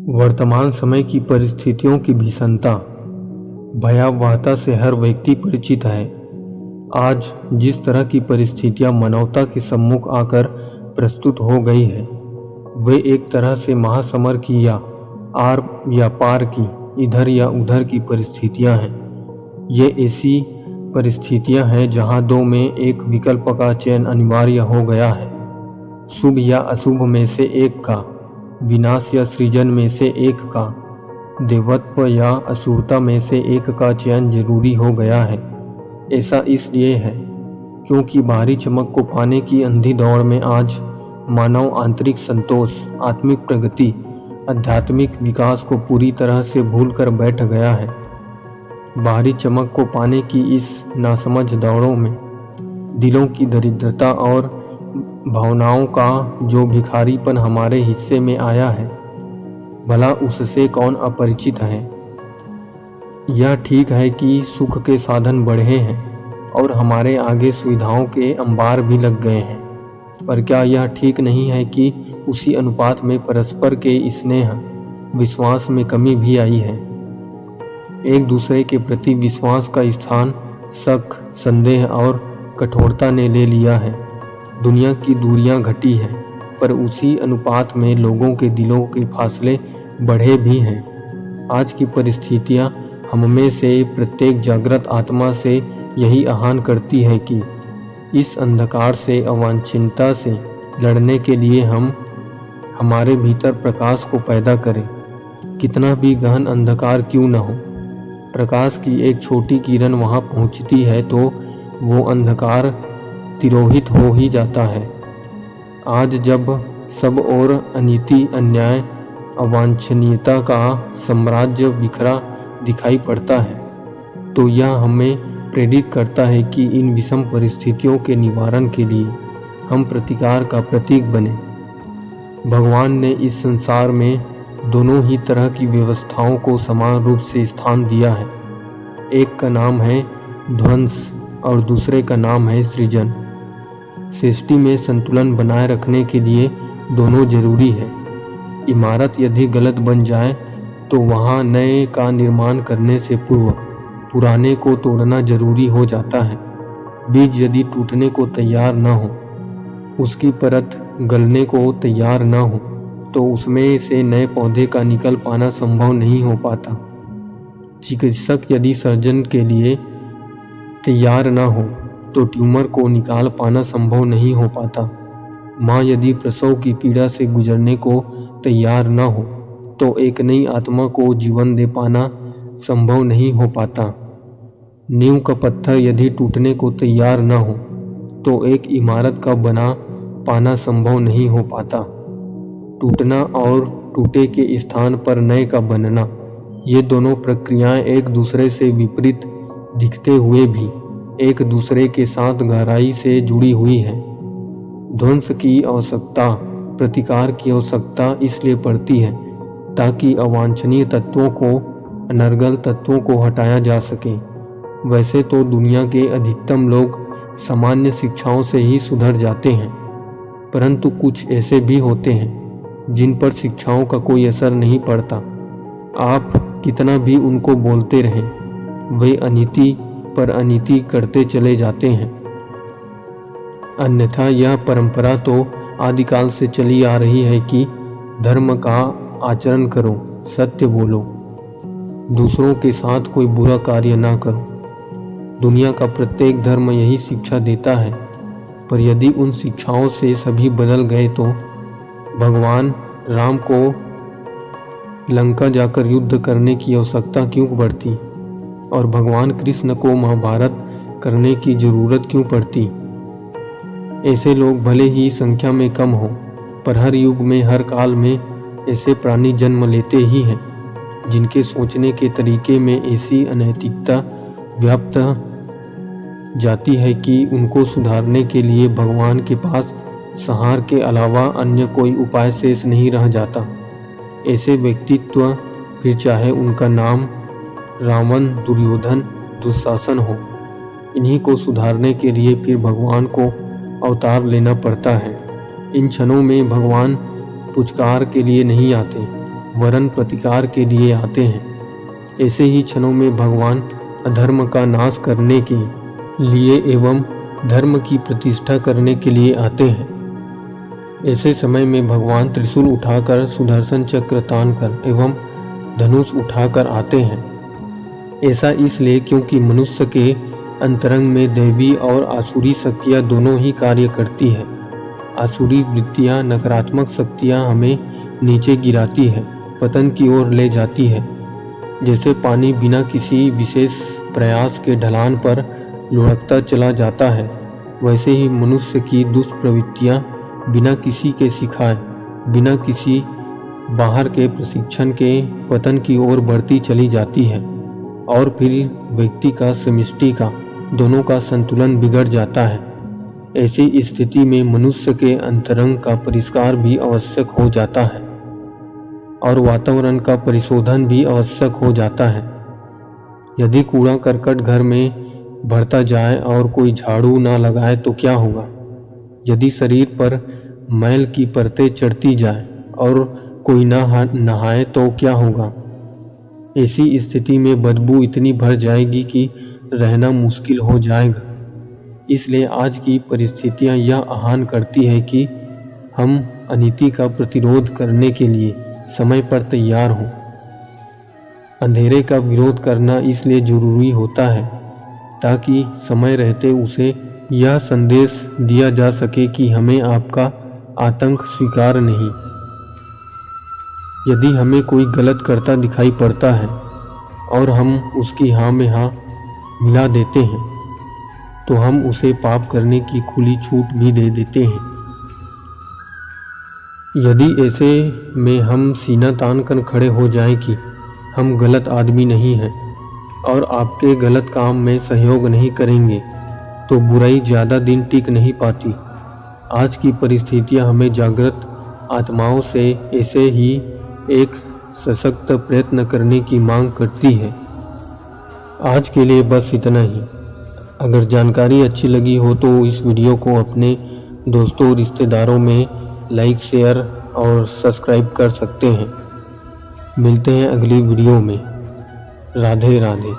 वर्तमान समय की परिस्थितियों की भीषणता, भयावहता से हर व्यक्ति परिचित है। आज जिस तरह की परिस्थितियां मानवता के सम्मुख आकर प्रस्तुत हो गई है, वे एक तरह से महासमर की या आर या पार की, इधर या उधर की परिस्थितियां हैं। ये ऐसी परिस्थितियां हैं जहां दो में एक विकल्प का चयन अनिवार्य हो गया है। शुभ या अशुभ में से एक का, विनाश या सृजन में से एक का, देवत्व या असुरता में से एक का चयन जरूरी हो गया है। ऐसा इसलिए है क्योंकि बाहरी चमक को पाने की अंधी दौड़ में आज मानव आंतरिक संतोष, आत्मिक प्रगति, आध्यात्मिक विकास को पूरी तरह से भूल कर बैठ गया है। बाहरी चमक को पाने की इस नासमझ दौड़ों में दिलों की दरिद्रता और भावनाओं का जो भिखारीपन हमारे हिस्से में आया है, भला उससे कौन अपरिचित है। यह ठीक है कि सुख के साधन बढ़े हैं और हमारे आगे सुविधाओं के अंबार भी लग गए हैं, पर क्या यह ठीक नहीं है कि उसी अनुपात में परस्पर के स्नेह, विश्वास में कमी भी आई है। एक दूसरे के प्रति विश्वास का स्थान शक, संदेह और कठोरता ने ले लिया है। दुनिया की दूरियां घटी हैं, पर उसी अनुपात में लोगों के दिलों के फासले बढ़े भी हैं। आज की परिस्थितियां हम में से प्रत्येक जागृत आत्मा से यही आह्वान करती है कि इस अंधकार से, अवांछनीयता से लड़ने के लिए हम हमारे भीतर प्रकाश को पैदा करें। कितना भी गहन अंधकार क्यों न हो, प्रकाश की एक छोटी किरण वहां पहुंचती है तो वो अंधकार तिरोहित हो ही जाता है। आज जब सब ओर अनीति, अन्याय, अवांछनीयता का साम्राज्य बिखरा दिखाई पड़ता है, तो यह हमें प्रेरित करता है कि इन विषम परिस्थितियों के निवारण के लिए हम प्रतिकार का प्रतीक बने। भगवान ने इस संसार में दोनों ही तरह की व्यवस्थाओं को समान रूप से स्थान दिया है। एक का नाम है ध्वंस और दूसरे का नाम है सृजन। सृष्टि में संतुलन बनाए रखने के लिए दोनों जरूरी है। इमारत यदि गलत बन जाए तो वहां नए का निर्माण करने से पूर्व पुराने को तोड़ना जरूरी हो जाता है। बीज यदि टूटने को तैयार न हो, उसकी परत गलने को तैयार न हो, तो उसमें से नए पौधे का निकल पाना संभव नहीं हो पाता। चिकित्सक यदि सर्जन के लिए तैयार न हो तो ट्यूमर को निकाल पाना संभव नहीं हो पाता। माँ यदि प्रसव की पीड़ा से गुजरने को तैयार न हो तो एक नई आत्मा को जीवन दे पाना संभव नहीं हो पाता। नींव का पत्थर यदि टूटने को तैयार न हो तो एक इमारत का बना पाना संभव नहीं हो पाता। टूटना और टूटे के स्थान पर नए का बनना, ये दोनों प्रक्रियाएं एक दूसरे से विपरीत दिखते हुए भी एक दूसरे के साथ गहराई से जुड़ी हुई है। ध्वंस की आवश्यकता, प्रतिकार की आवश्यकता इसलिए पड़ती है ताकि अवांछनीय तत्वों को, अनर्गल तत्वों को हटाया जा सके। वैसे तो दुनिया के अधिकतम लोग सामान्य शिक्षाओं से ही सुधर जाते हैं, परंतु कुछ ऐसे भी होते हैं जिन पर शिक्षाओं का कोई असर नहीं पड़ता। आप कितना भी उनको बोलते रहें, वे अनीति पर अनीति करते चले जाते हैं। अन्यथा यह परंपरा तो आदिकाल से चली आ रही है कि धर्म का आचरण करो, सत्य बोलो, दूसरों के साथ कोई बुरा कार्य ना करो। दुनिया का प्रत्येक धर्म यही शिक्षा देता है, पर यदि उन शिक्षाओं से सभी बदल गए तो भगवान राम को लंका जाकर युद्ध करने की आवश्यकता क्यों पड़ती और भगवान कृष्ण को महाभारत करने की जरूरत क्यों पड़ती। ऐसे लोग भले ही संख्या में कम हो, पर हर युग में, हर काल में ऐसे प्राणी जन्म लेते ही हैं जिनके सोचने के तरीके में ऐसी अनैतिकता व्याप्त जाती है कि उनको सुधारने के लिए भगवान के पास संहार के अलावा अन्य कोई उपाय शेष नहीं रह जाता। ऐसे व्यक्तित्व, फिर चाहे उनका नाम रावण, दुर्योधन, दुशासन हो, इन्हीं को सुधारने के लिए फिर भगवान को अवतार लेना पड़ता है। इन क्षणों में भगवान पुचकार के लिए नहीं आते, वरन प्रतिकार के लिए आते हैं। ऐसे ही क्षणों में भगवान अधर्म का नाश करने के लिए एवं धर्म की प्रतिष्ठा करने के लिए आते हैं। ऐसे समय में भगवान त्रिशूल उठाकर, सुदर्शन चक्र तानकर एवं धनुष उठाकर आते हैं। ऐसा इसलिए क्योंकि मनुष्य के अंतरंग में दैवी और आसुरी शक्तियाँ दोनों ही कार्य करती है। आसुरी वृत्तियाँ, नकारात्मक शक्तियाँ हमें नीचे गिराती है, पतन की ओर ले जाती है। जैसे पानी बिना किसी विशेष प्रयास के ढलान पर लुढ़कता चला जाता है, वैसे ही मनुष्य की दुष्प्रवृत्तियाँ बिना किसी के सिखाए, बिना किसी बाहर के प्रशिक्षण के पतन की ओर बढ़ती चली जाती है और फिर व्यक्ति का, समष्टि का, दोनों का संतुलन बिगड़ जाता है। ऐसी स्थिति में मनुष्य के अंतरंग का परिष्कार भी आवश्यक हो जाता है और वातावरण का परिशोधन भी आवश्यक हो जाता है। यदि कूड़ा करकट घर में भरता जाए और कोई झाड़ू ना लगाए तो क्या होगा? यदि शरीर पर मैल की परतें चढ़ती जाए और कोई नहाए तो क्या होगा? ऐसी स्थिति में बदबू इतनी भर जाएगी कि रहना मुश्किल हो जाएगा। इसलिए आज की परिस्थितियां यह आह्वान करती है कि हम अनीति का प्रतिरोध करने के लिए समय पर तैयार हों। अंधेरे का विरोध करना इसलिए जरूरी होता है ताकि समय रहते उसे यह संदेश दिया जा सके कि हमें आपका आतंक स्वीकार नहीं। यदि हमें कोई गलत करता दिखाई पड़ता है और हम उसकी हाँ में हाँ मिला देते हैं तो हम उसे पाप करने की खुली छूट भी दे देते हैं। यदि ऐसे में हम सीना तान कर खड़े हो जाएं कि हम गलत आदमी नहीं हैं और आपके गलत काम में सहयोग नहीं करेंगे तो बुराई ज़्यादा दिन टिक नहीं पाती। आज की परिस्थितियां हमें जागृत आत्माओं से ऐसे ही एक सशक्त प्रयत्न करने की मांग करती है। आज के लिए बस इतना ही। अगर जानकारी अच्छी लगी हो तो इस वीडियो को अपने दोस्तों, रिश्तेदारों में लाइक, शेयर और सब्सक्राइब कर सकते हैं। मिलते हैं अगली वीडियो में। राधे राधे।